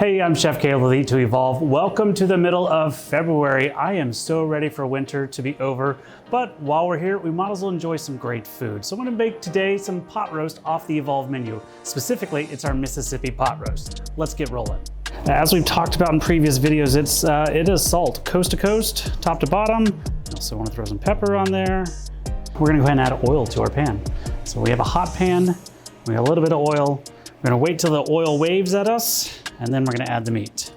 Hey, I'm Chef Caleb with Eat to Evolve. Welcome to the middle of February. I am so ready for winter to be over, but while we're here, we might as well enjoy some great food. So I'm gonna make today some pot roast off the Evolve menu. Specifically, it's our Mississippi pot roast. Let's get rolling. As we've talked about in previous videos, it is salt, coast to coast, top to bottom. I also wanna throw some pepper on there. We're gonna go ahead and add oil to our pan. So we have a hot pan, we got a little bit of oil. We're gonna wait till the oil waves at us, and then we're gonna add the meat.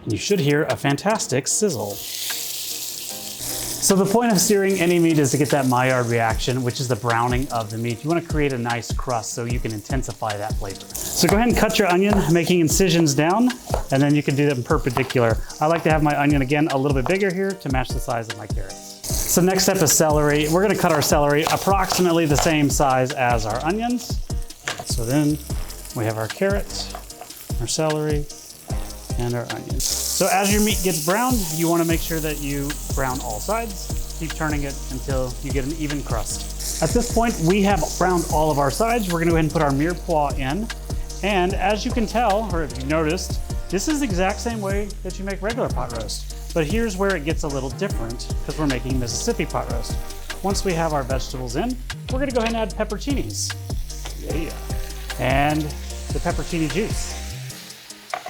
And you should hear a fantastic sizzle. So the point of searing any meat is to get that Maillard reaction, which is the browning of the meat. You wanna create a nice crust so you can intensify that flavor. So go ahead and cut your onion, making incisions down, and then you can do them perpendicular. I like to have my onion, again, a little bit bigger here to match the size of my carrots. So next step is celery. We're gonna cut our celery approximately the same size as our onions. So then we have our carrots, our celery, and our onions. So as your meat gets browned, you wanna make sure that you brown all sides. Keep turning it until you get an even crust. At this point, we have browned all of our sides. We're gonna go ahead and put our mirepoix in. And as you can tell, or if you noticed, this is the exact same way that you make regular pot roast. But here's where it gets a little different because we're making Mississippi pot roast. Once we have our vegetables in, we're gonna go ahead and add pepperoncinis. Yeah. And the pepperoncini juice.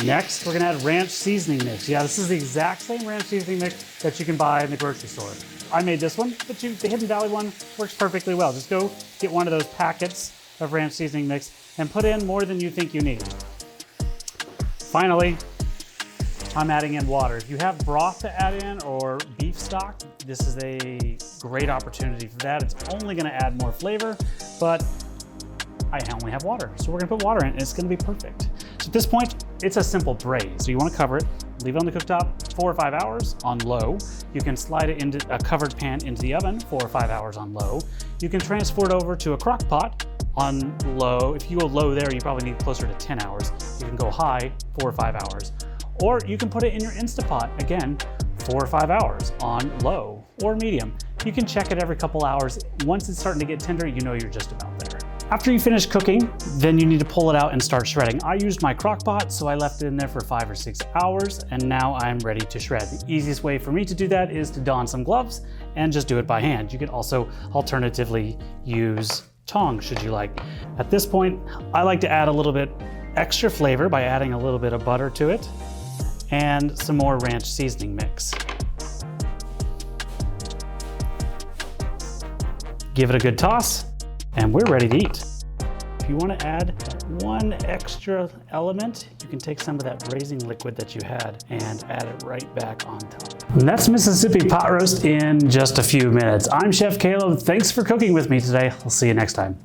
Next, we're gonna add ranch seasoning mix. Yeah, this is the exact same ranch seasoning mix that you can buy in the grocery store. I made this one, but the Hidden Valley one works perfectly well. Just go get one of those packets of ranch seasoning mix and put in more than you think you need. Finally, I'm adding in water. If you have broth to add in or beef stock, this is a great opportunity for that. It's only gonna add more flavor, but I only have water. So we're gonna put water in and it's gonna be perfect. So at this point, it's a simple braise. So you wanna cover it, leave it on the cooktop 4 or 5 hours on low. You can slide it into a covered pan into the oven 4 or 5 hours on low. You can transport over to a crock pot on low. If you go low there, you probably need closer to 10 hours. You can go high 4 or 5 hours. Or you can put it in your Instapot, again, 4 or 5 hours on low or medium. You can check it every couple hours. Once it's starting to get tender, you know you're just about there. After you finish cooking, then you need to pull it out and start shredding. I used my crock pot, so I left it in there for 5 or 6 hours, and now I'm ready to shred. The easiest way for me to do that is to don some gloves and just do it by hand. You can also alternatively use tongs, should you like. At this point, I like to add a little bit extra flavor by adding a little bit of butter to it and some more ranch seasoning mix. Give it a good toss, and we're ready to eat. If you want to add one extra element, you can take some of that braising liquid that you had and add it right back on top. And that's Mississippi pot roast in just a few minutes. I'm Chef Caleb. Thanks for cooking with me today. I'll see you next time.